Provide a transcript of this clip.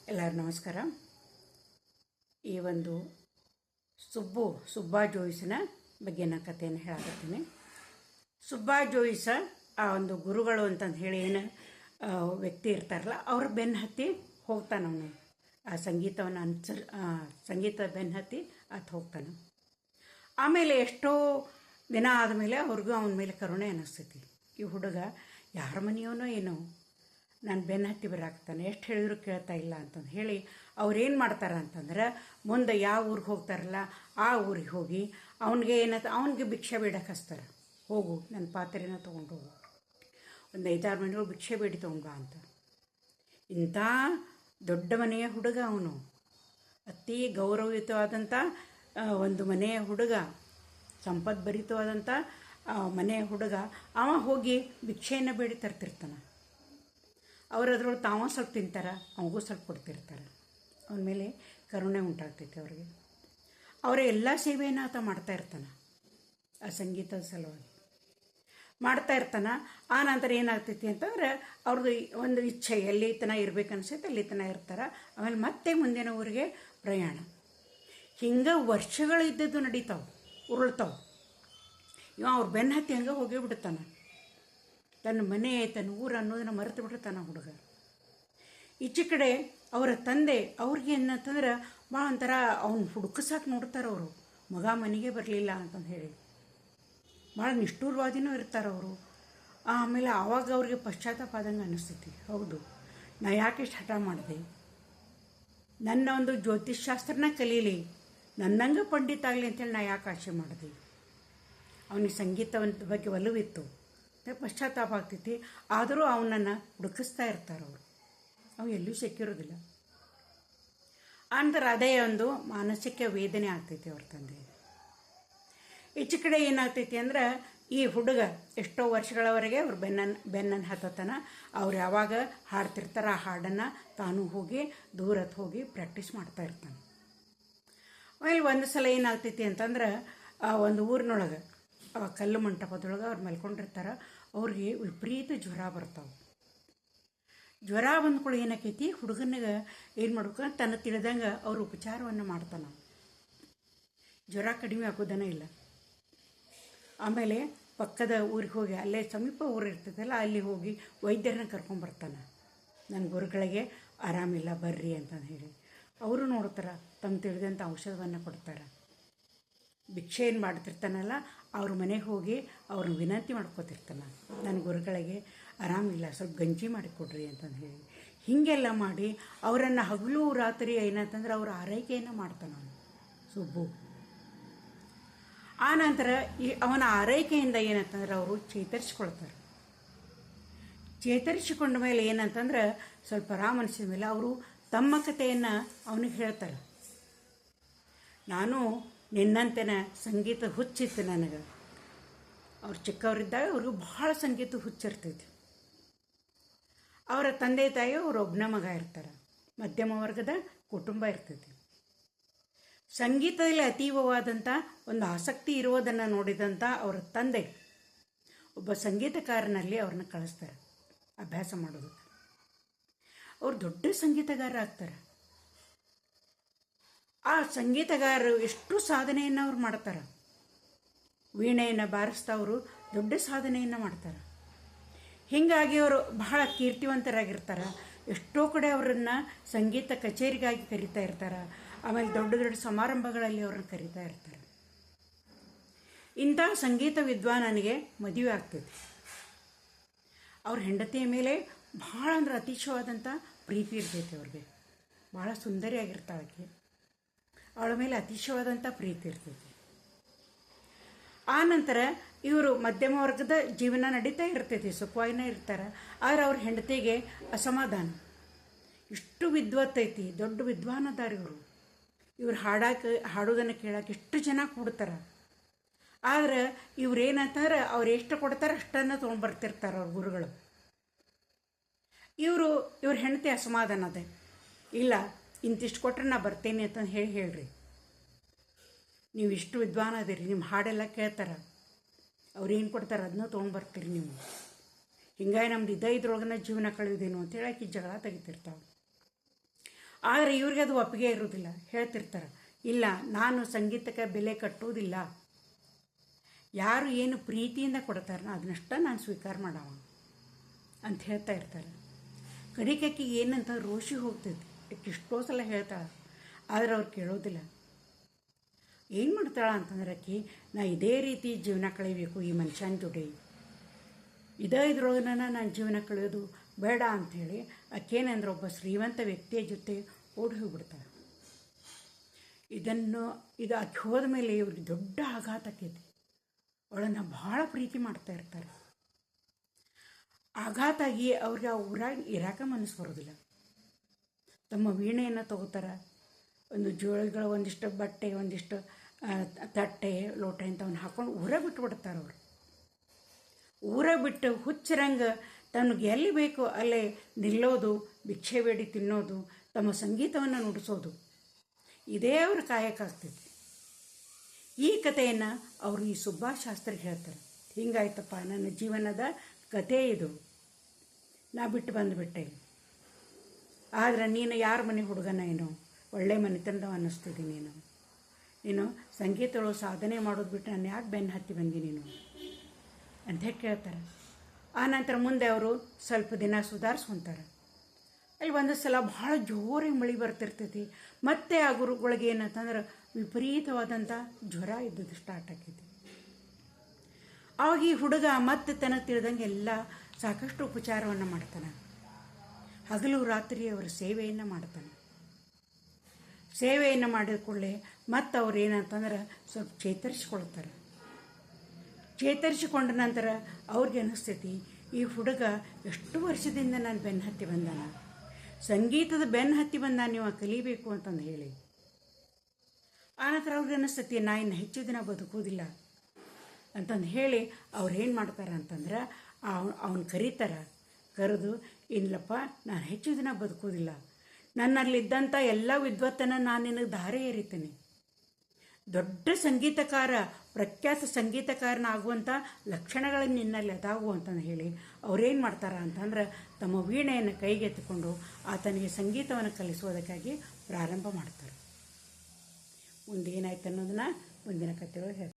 ಎಲ್ಲರೂ ನಮಸ್ಕಾರ. ಈ ಒಂದು ಸುಬ್ಬಾ ಜೋಯಿಸನ ಬಗ್ಗೆ ನಾನು ಕಥೆಯನ್ನು ಹೇಳಕತ್ತೀನಿ. ಸುಬ್ಬಾ ಜೋಯಿಸ ಆ ಒಂದು ಗುರುಗಳು ಅಂತಂದು ಹೇಳಿ ಏನು ವ್ಯಕ್ತಿ ಇರ್ತಾರಲ್ಲ, ಅವ್ರ ಬೆನ್ನು ಹತ್ತಿ ಹೋಗ್ತಾನವನು. ಆ ಸಂಗೀತವನ್ನು ಸಂಗೀತ ಬೆನ್ನು ಹತ್ತಿ ಹೋಗ್ತಾನೆ. ಆಮೇಲೆ ಎಷ್ಟೋ ದಿನ ಆದಮೇಲೆ ಅವ್ರಿಗೂ ಅವನ ಮೇಲೆ ಕರುಣೆ ಅನ್ನಿಸ್ತೈತಿ. ಈ ಹುಡುಗ ಯಾರ ಮನೆಯವನೋ ಏನೋ ನಾನು ಬೆನ್ನು ಹತ್ತಿ ಬರಾಕ್ತಾನೆ, ಎಷ್ಟು ಹೇಳಿದ್ರು ಕೇಳ್ತಾ ಇಲ್ಲ ಅಂತಂದು ಹೇಳಿ ಅವ್ರೇನು ಮಾಡ್ತಾರೆ ಅಂತಂದ್ರೆ, ಮುಂದೆ ಯಾವ ಊರಿಗೆ ಹೋಗ್ತಾರಲ್ಲ ಆ ಊರಿಗೆ ಹೋಗಿ ಅವನಿಗೆ ಭಿಕ್ಷೆ ಬೇಡಕ್ಕೆ ಹಚ್ತಾರೆ. ಹೋಗು, ನನ್ನ ಪಾತ್ರೆನ ತೊಗೊಂಡು ಹೋಗು, ಒಂದು 5-6 ಮನೆಗಳು ಭಿಕ್ಷೆ ಬೇಡಿ ತೊಗೊಂಡು ಅಂತ. ಇಂಥ ದೊಡ್ಡ ಮನೆಯ ಹುಡುಗ ಅವನು, ಅತಿ ಗೌರವಯುತವಾದಂಥ ಒಂದು ಮನೆಯ ಹುಡುಗ, ಸಂಪದ್ಭರಿತವಾದಂಥ ಮನೆಯ ಹುಡುಗ. ಅವ ಹೋಗಿ ಭಿಕ್ಷೆಯನ್ನು ಬೇಡಿ ತರ್ತಿರ್ತಾನೆ. ಅವ್ರು ಅದ್ರೊಳಗೆ ತಾವ ಸ್ವಲ್ಪ ತಿಂತಾರೆ, ಅವಗೂ ಸ್ವಲ್ಪ ಕೊಡ್ತಿರ್ತಾರೆ. ಅವನ ಮೇಲೆ ಕರುಣೆ ಉಂಟಾಗ್ತೈತೆ ಅವ್ರಿಗೆ. ಅವರ ಎಲ್ಲ ಸೇವೆಯನ್ನು ಆತ ಮಾಡ್ತಾ ಇರ್ತಾನೆ, ಆ ಸಂಗೀತದ ಸಲುವಾಗಿ ಮಾಡ್ತಾ ಇರ್ತಾನೆ. ಆ ನಂತರ ಏನಾಗ್ತೈತಿ ಅಂತಂದ್ರೆ, ಅವ್ರದ್ದು ಒಂದು ಇಚ್ಛೆ ಎಲ್ಲಿ ತನ ಇರ್ಬೇಕು ಅನ್ಸೈತೆ ಅಲ್ಲಿ ತನ ಇರ್ತಾರೆ. ಆಮೇಲೆ ಮತ್ತೆ ಮುಂದಿನ ಊರಿಗೆ ಪ್ರಯಾಣ. ಹಿಂಗೆ ವರ್ಷಗಳು ಇದ್ದದ್ದು ನಡೀತಾವೆ, ಉರುಳ್ತಾವೆ. ಇವ ಅವ್ರ ಬೆನ್ನ ಹತ್ತಿ ಹಂಗೆ ಹೋಗೇ ಬಿಡ್ತಾನೆ. ತನ್ನ ಮನೆ ತನ್ನ ಊರು ಅನ್ನೋದನ್ನು ಮರೆತು ಬಿಡ್ತಾನೆ ಹುಡುಗ. ಈಚೆ ಕಡೆ ಅವರ ತಂದೆ ಅವ್ರಿಗೆ ಏನಂತಂದ್ರೆ ಭಾಳ ಒಂಥರ ಅವ್ನು ಹುಡುಕಸಾಕೆ ನೋಡ್ತಾರೆ ಅವರು. ಮಗ ಮನೆಗೆ ಬರಲಿಲ್ಲ ಅಂತಂದು ಹೇಳಿ ಭಾಳ ನಿಷ್ಠೂರವಾದಿನೂ ಇರ್ತಾರೆ ಅವರು. ಆಮೇಲೆ ಆವಾಗ ಅವ್ರಿಗೆ ಪಶ್ಚಾತ್ತಾಪ ಆದಂಗೆ ಅನ್ನಿಸ್ತೈತಿ. ಹೌದು, ನಾ ಯಾಕೆ ಇಷ್ಟು ಹಠ ಮಾಡಿದೆ, ನನ್ನ ಒಂದು ಜ್ಯೋತಿಷ್ಶಾಸ್ತ್ರನ ಕಲೀಲಿ, ನನ್ನಂಗೆ ಪಂಡಿತ ಆಗಲಿ ಅಂತೇಳಿ ನಾ ಯಾಕೆ ಆಸೆ ಮಾಡಿದೆ. ಅವನಿಗೆ ಸಂಗೀತದ ಬಗ್ಗೆ ಒಲವಿತ್ತು, ಪಶ್ಚಾತ್ತಾಪ ಆಗ್ತೈತಿ. ಆದರೂ ಅವನನ್ನು ಹುಡುಕಿಸ್ತಾ ಇರ್ತಾರೆ ಅವರು. ಅವು ಎಲ್ಲೂ ಸಿಕ್ಕಿರೋದಿಲ್ಲ. ಆನಂತರ ಅದೇ ಒಂದು ಮಾನಸಿಕ ವೇದನೆ ಆಗ್ತೈತಿ ಅವ್ರ ತಂದೆ. ಈಚೆ ಕಡೆ ಏನಾಗ್ತೈತಿ ಅಂದ್ರೆ, ಈ ಹುಡುಗ ಎಷ್ಟೋ ವರ್ಷಗಳವರೆಗೆ ಅವ್ರು ಬೆನ್ನನ್ನು ಹತ್ತತನ. ಅವ್ರು ಯಾವಾಗ ಹಾಡ್ತಿರ್ತಾರೆ ಆ ಹಾಡನ್ನು ತಾನು ಹೋಗಿ ದೂರಕ್ಕೆ ಹೋಗಿ ಪ್ರಾಕ್ಟೀಸ್ ಮಾಡ್ತಾ ಇರ್ತಾನೆ. ಆಮೇಲೆ ಒಂದು ಸಲ ಏನಾಗ್ತೈತಿ ಅಂತಂದ್ರೆ, ಒಂದು ಊರಿನೊಳಗೆ ಕಲ್ಲು ಮಂಟಪದೊಳಗೆ ಅವ್ರು ಮಲ್ಕೊಂಡಿರ್ತಾರೆ. ಅವ್ರಿಗೆ ವಿಪರೀತ ಜ್ವರ ಬರ್ತಾವೆ. ಜ್ವರ ಬಂದ್ಕೊಳ್ಳಿ ಏನಾಕೈತಿ, ಹುಡುಗನಿಗೆ ಏನು ಮಾಡ್ಬೇಕು ತನ್ನ ತಿಳಿದಂಗೆ ಅವ್ರು ಉಪಚಾರವನ್ನು ಮಾಡ್ತಾನೆ. ಜ್ವರ ಕಡಿಮೆ ಆಗೋದನೇ ಇಲ್ಲ. ಆಮೇಲೆ ಪಕ್ಕದ ಊರಿಗೆ ಹೋಗಿ, ಅಲ್ಲೇ ಸಮೀಪ ಊರು ಇರ್ತದಲ್ಲ ಅಲ್ಲಿ ಹೋಗಿ ವೈದ್ಯರನ್ನ ಕರ್ಕೊಂಬರ್ತಾನೆ. ನನ್ನ ಗುರುಗಳಿಗೆ ಆರಾಮಿಲ್ಲ ಬರ್ರಿ ಅಂತಂದು ಹೇಳಿ ಅವರು ನೋಡ್ತಾರೆ, ತಮ್ಮ ತಿಳಿದಂಥ ಔಷಧವನ್ನು ಕೊಡ್ತಾರೆ. ಭಿಕ್ಷೆ ಏನು ಮಾಡ್ತಿರ್ತಾನಲ್ಲ ಅವ್ರ ಮನೆಗೆ ಹೋಗಿ ಅವ್ರನ್ನ ವಿನಂತಿ ಮಾಡ್ಕೋತಿರ್ತಾನೆ, ನನ್ನ ಗುರುಗಳಿಗೆ ಆರಾಮಿಲ್ಲ, ಸ್ವಲ್ಪ ಗಂಜಿ ಮಾಡಿಕೊಡ್ರಿ ಅಂತಂದು ಹೇಳಿ. ಹೀಗೆಲ್ಲ ಮಾಡಿ ಅವರನ್ನು ಹಗಲು ರಾತ್ರಿ ಏನಂತಂದ್ರೆ ಅವ್ರ ಆರೈಕೆಯನ್ನು ಮಾಡ್ತಾನೆ ಅವನು ಸುಬ್ಬು. ಆ ನಂತರ ಅವನ ಆರೈಕೆಯಿಂದ ಏನಂತಂದ್ರೆ ಅವರು ಚೇತರಿಸ್ಕೊಳ್ತಾರೆ. ಚೇತರಿಸಿಕೊಂಡ ಮೇಲೆ ಏನಂತಂದ್ರೆ ಸ್ವಲ್ಪ ಅನಿಸಿದ ಮೇಲೆ ಅವರು ತಮ್ಮ ಕಥೆಯನ್ನು ಅವನಿಗೆ ಹೇಳ್ತಾರೆ. ನಾನು ನಿನ್ನಂತೆನ ಸಂಗೀತ ಹುಚ್ಚಿತ್ತು ನನಗೆ. ಅವ್ರು ಚಿಕ್ಕವರಿದ್ದಾಗ ಅವ್ರಿಗೂ ಭಾಳ ಸಂಗೀತ ಹುಚ್ಚಿರ್ತೈತಿ. ಅವರ ತಂದೆ ತಾಯಿ ಅವರು ಒಬ್ಬನ ಮಗ ಇರ್ತಾರೆ, ಮಧ್ಯಮ ವರ್ಗದ ಕುಟುಂಬ ಇರ್ತೈತಿ. ಸಂಗೀತದಲ್ಲಿ ಅತೀವವಾದಂಥ ಒಂದು ಆಸಕ್ತಿ ಇರುವುದನ್ನು ನೋಡಿದಂಥ ಅವರ ತಂದೆ ಒಬ್ಬ ಸಂಗೀತಕಾರನಲ್ಲಿ ಅವ್ರನ್ನ ಕಳಿಸ್ತಾರೆ ಅಭ್ಯಾಸ ಮಾಡೋದಕ್ಕೆ. ಅವ್ರು ದೊಡ್ಡ ಸಂಗೀತಗಾರ ಆಗ್ತಾರೆ. ಆ ಸಂಗೀತಗಾರರು ಎಷ್ಟು ಸಾಧನೆಯನ್ನು ಅವ್ರು ಮಾಡ್ತಾರೆ. ವೀಣೆಯನ್ನು ಬಾರಿಸ್ತಾ ಅವರು ದೊಡ್ಡ ಸಾಧನೆಯನ್ನು ಮಾಡ್ತಾರೆ. ಹೀಗಾಗಿ ಅವರು ಬಹಳ ಕೀರ್ತಿವಂತರಾಗಿರ್ತಾರೆ. ಎಷ್ಟೋ ಕಡೆ ಅವರನ್ನು ಸಂಗೀತ ಕಚೇರಿಗಾಗಿ ಕರೀತಾ ಇರ್ತಾರೆ. ಆಮೇಲೆ ದೊಡ್ಡ ದೊಡ್ಡ ಸಮಾರಂಭಗಳಲ್ಲಿ ಅವ್ರನ್ನ ಕರೀತಾ ಇರ್ತಾರೆ. ಇಂಥ ಸಂಗೀತ ವಿದ್ವಾನನಿಗೆ ಮದುವೆ ಆಗ್ತೈತಿ. ಅವ್ರ ಹೆಂಡತಿಯ ಮೇಲೆ ಭಾಳ ಅಂದ್ರೆ ಅತಿಶಯವಾದಂಥ ಪ್ರೀತಿ ಇರ್ತೈತಿ ಅವ್ರಿಗೆ. ಭಾಳ ಸುಂದರಿಯಾಗಿರ್ತಾಳೆ. ಅವಳ ಮೇಲೆ ಅತಿಶಯವಾದಂಥ ಪ್ರೀತಿ ಇರ್ತೈತಿ. ಆ ನಂತರ ಇವರು ಮಧ್ಯಮ ವರ್ಗದ ಜೀವನ ನಡೀತಾ ಇರ್ತೈತಿ, ಸುಖವಾಗಿನೇ ಇರ್ತಾರೆ. ಆದರೆ ಅವ್ರ ಹೆಂಡತಿಗೆ ಅಸಮಾಧಾನ. ಇಷ್ಟು ವಿದ್ವತ್ತೈತಿ, ದೊಡ್ಡ ವಿದ್ವಾನದಾರ ಇವ್ರು ಹಾಡೋದನ್ನು ಕೇಳಕ್ಕೆ ಎಷ್ಟು ಜನ ಕೂಡ್ತಾರೆ. ಆದರೆ ಇವ್ರೇನಂತಾರೆ, ಅವ್ರು ಎಷ್ಟು ಕೊಡ್ತಾರೆ ಅಷ್ಟನ್ನು ತೊಗೊಂಡ್ಬರ್ತಿರ್ತಾರೆ ಅವ್ರ ಗುರುಗಳು. ಇವ್ರ ಹೆಂಡತಿ ಅಸಮಾಧಾನ ಅದೇ, ಇಲ್ಲ ಇಂತಿಷ್ಟು ಕೊಟ್ಟರೆ ನಾ ಬರ್ತೇನೆ ಅಂತಂದು ಹೇಳ್ರಿ, ನೀವು ಇಷ್ಟು ವಿದ್ವಾನ ಅದಿರಿ, ನಿಮ್ಮ ಹಾಡೆಲ್ಲ ಕೇಳ್ತಾರೆ, ಅವ್ರು ಏನು ಕೊಡ್ತಾರೆ ಅದನ್ನ ತೊಗೊಂಡ್ಬರ್ತೀರಿ ನೀವು. ಹಿಂಗಾಗಿ ನಮ್ದು ಇದ್ರೊಳಗನ ಜೀವನ ಕಳೆಯೋದೇನು ಅಂತೇಳಿ ಆಕೆ ಜಗಳ ತೆಗಿತಿರ್ತಾವೆ. ಆದರೆ ಇವ್ರಿಗೆ ಅದು ಒಪ್ಪಿಗೆ ಇರೋದಿಲ್ಲ. ಹೇಳ್ತಿರ್ತಾರೆ, ಇಲ್ಲ ನಾನು ಸಂಗೀತಕ್ಕೆ ಬೆಲೆ ಕಟ್ಟುವುದಿಲ್ಲ, ಯಾರು ಏನು ಪ್ರೀತಿಯಿಂದ ಕೊಡ್ತಾರೋ ಅದನ್ನಷ್ಟ ನಾನು ಸ್ವೀಕಾರ ಮಾಡವ ಅಂತ ಹೇಳ್ತಾ ಇರ್ತಾರೆ. ಕಡಿಕಕ್ಕೆ ಏನಂತ ರೋಷಿ ಹೋಗ್ತೈತಿ. ಎಷ್ಟೋ ಸಲ ಹೇಳ್ತಾಳೆ, ಆದರೆ ಅವ್ರು ಕೇಳೋದಿಲ್ಲ. ಏನು ಮಾಡ್ತಾಳ ಅಂತಂದ್ರೆ ಆಕಿ, ನಾ ಇದೇ ರೀತಿ ಜೀವನ ಕಳೀಬೇಕು ಈ ಮನುಷ್ಯನ ಜೋಡಿ, ಇದ್ರೊಳಗೆ ನಾನು ಜೀವನ ಕಳೆಯೋದು ಬೇಡ ಅಂಥೇಳಿ ಆಕೇನಂದ್ರೆ ಒಬ್ಬ ಶ್ರೀಮಂತ ವ್ಯಕ್ತಿಯ ಜೊತೆ ಓಡಿ ಹೋಗ್ಬಿಡ್ತಾಳೆ. ಇದು ಆಕೆ ಹೋದ ಮೇಲೆ ಇವ್ರಿಗೆ ದೊಡ್ಡ ಆಘಾತ ಆಕೈತಿ. ಅವಳನ್ನು ಭಾಳ ಪ್ರೀತಿ ಮಾಡ್ತಾ ಇರ್ತಾರೆ. ಆಘಾತ ಆಗಿ ಅವ್ರಿಗೆ ಆ ಊರಾಗ ಇರಾಕ ಮನಸ್ಸು ಬರೋದಿಲ್ಲ. ತಮ್ಮ ವೀಣೆಯನ್ನು ತಗೋತಾರೆ. ಒಂದು ಜೋಳಗಳ ಒಂದಿಷ್ಟು ಬಟ್ಟೆ, ಒಂದಿಷ್ಟು ತಟ್ಟೆ, ಲೋಟ ಇಂಥವನ್ನ ಹಾಕೊಂಡು ಊರಾಗ ಬಿಟ್ಬಿಡ್ತಾರೆ. ಅವರು ಊರಾಗ ಬಿಟ್ಟು ಹುಚ್ಚರಂಗೆ ತನಗೆ ಎಲ್ಲಿ ಬೇಕು ಅಲ್ಲೇ ನಿಲ್ಲೋದು, ಭಿಕ್ಷೆ ಬೇಡಿ ತಿನ್ನೋದು, ತಮ್ಮ ಸಂಗೀತವನ್ನು ನುಡಿಸೋದು, ಇದೇ ಅವ್ರ ಕಾಯಕ ಆಗ್ತೈತಿ. ಈ ಕಥೆಯನ್ನು ಅವರು ಈ ಸುಭಾಷ್ ಶಾಸ್ತ್ರಿಗೆ ಹೇಳ್ತಾರೆ. ಹಿಂಗಾಯ್ತಪ್ಪ ನನ್ನ ಜೀವನದ ಕಥೆ ಇದು, ನಾ ಬಿಟ್ಟು ಬಂದುಬಿಟ್ಟೆ. ಆದರೆ ನೀನು ಯಾರ ಮನೆ ಹುಡುಗನ ಏನೋ, ಒಳ್ಳೆ ಮನೆತನದ ಅನ್ನಿಸ್ತಿದ್ದಿ ನೀನು ಸಂಗೀತದೊಳಗೆ ಸಾಧನೆ ಮಾಡೋದು ಬಿಟ್ಟು ನಾನು ಯಾಕೆ ಬೆನ್ನು ಹತ್ತಿ ಬಂದಿ ನೀನು ಅಂತ ಕೇಳ್ತಾರೆ. ಆನಂತರ ಮುಂದೆ ಅವರು ಸ್ವಲ್ಪ ದಿನ ಸುಧಾರಿಸ್ಕೊತಾರೆ. ಅಲ್ಲಿ ಒಂದು ಸಲ ಭಾಳ ಜೋರಾಗಿ ಮಳೆ ಬರ್ತಿರ್ತೈತಿ. ಮತ್ತೆ ಆ ಗುರುಗಳಿಗೆ ಏನಂತಂದ್ರೆ ವಿಪರೀತವಾದಂಥ ಜ್ವರ ಇದ್ದದ್ದು ಸ್ಟಾರ್ಟ್ ಆಕೈತಿ. ಆವಾಗ ಈ ಹುಡುಗ ಮತ್ತೆ ತನಗೆ ತಿಳಿದಂಗೆ ಎಲ್ಲ ಸಾಕಷ್ಟು ಉಪಚಾರವನ್ನು ಮಾಡ್ತಾನೆ. ಹಗಲು ರಾತ್ರಿ ಅವರ ಸೇವೆಯನ್ನು ಮಾಡ್ತಾನೆ. ಸೇವೆಯನ್ನು ಮಾಡಿದ ಕೂಡಲೇ ಮತ್ತು ಅವ್ರು ಏನಂತಂದ್ರೆ ಸ್ವಲ್ಪ ಚೇತರಿಸ್ಕೊಳ್ತಾರೆ. ಚೇತರಿಸಿಕೊಂಡ ನಂತರ ಅವ್ರಿಗೆ ಅನ್ನಿಸ್ತೈತಿ, ಈ ಹುಡುಗ ಎಷ್ಟು ವರ್ಷದಿಂದ ನಾನು ಬೆನ್ನು ಹತ್ತಿ ಬಂದಾನ, ಸಂಗೀತದ ಬೆನ್ನು ಹತ್ತಿ ಬಂದ ನೀವು ಕಲಿಬೇಕು ಅಂತಂದು ಹೇಳಿ. ಆನಂತರ ಅವ್ರಿಗೆ ಅನ್ನಿಸ್ತೈತಿ, ನಾ ಇನ್ನು ಹೆಚ್ಚು ದಿನ ಬದುಕೋದಿಲ್ಲ ಅಂತಂದು ಹೇಳಿ ಅವ್ರು ಏನು ಮಾಡ್ತಾರೆ ಅಂತಂದ್ರೆ ಅವನು ಕರೀತಾರೆ. ಕರೆದು, ಇಲ್ಲಪ್ಪ ನಾನು ಹೆಚ್ಚು ದಿನ ಬದುಕೋದಿಲ್ಲ, ನನ್ನಲ್ಲಿದ್ದಂಥ ಎಲ್ಲ ವಿದ್ವತ್ತನ್ನು ನಾನು ನಿನಗೆ ಧಾರೆ ಏರಿತೀನಿ, ದೊಡ್ಡ ಸಂಗೀತಕಾರ, ಪ್ರಖ್ಯಾತ ಸಂಗೀತಕಾರನಾಗುವಂಥ ಲಕ್ಷಣಗಳು ನಿನ್ನಲ್ಲಿ ಅದಾವು ಅಂತಂದು ಹೇಳಿ ಅವ್ರೇನು ಮಾಡ್ತಾರೆ ಅಂತಂದ್ರೆ ತಮ್ಮ ವೀಣೆಯನ್ನು ಕೈಗೆತ್ತಿಕೊಂಡು ಆತನಿಗೆ ಸಂಗೀತವನ್ನು ಕಲಿಸುವುದಕ್ಕಾಗಿ ಪ್ರಾರಂಭ ಮಾಡ್ತಾರೆ. ಮುಂದೇನಾಯ್ತು ಅನ್ನೋದನ್ನು ಮುಂದಿನ ಕಥೆಯೊಳಗೆ ಹೇಳ್ತಾರೆ.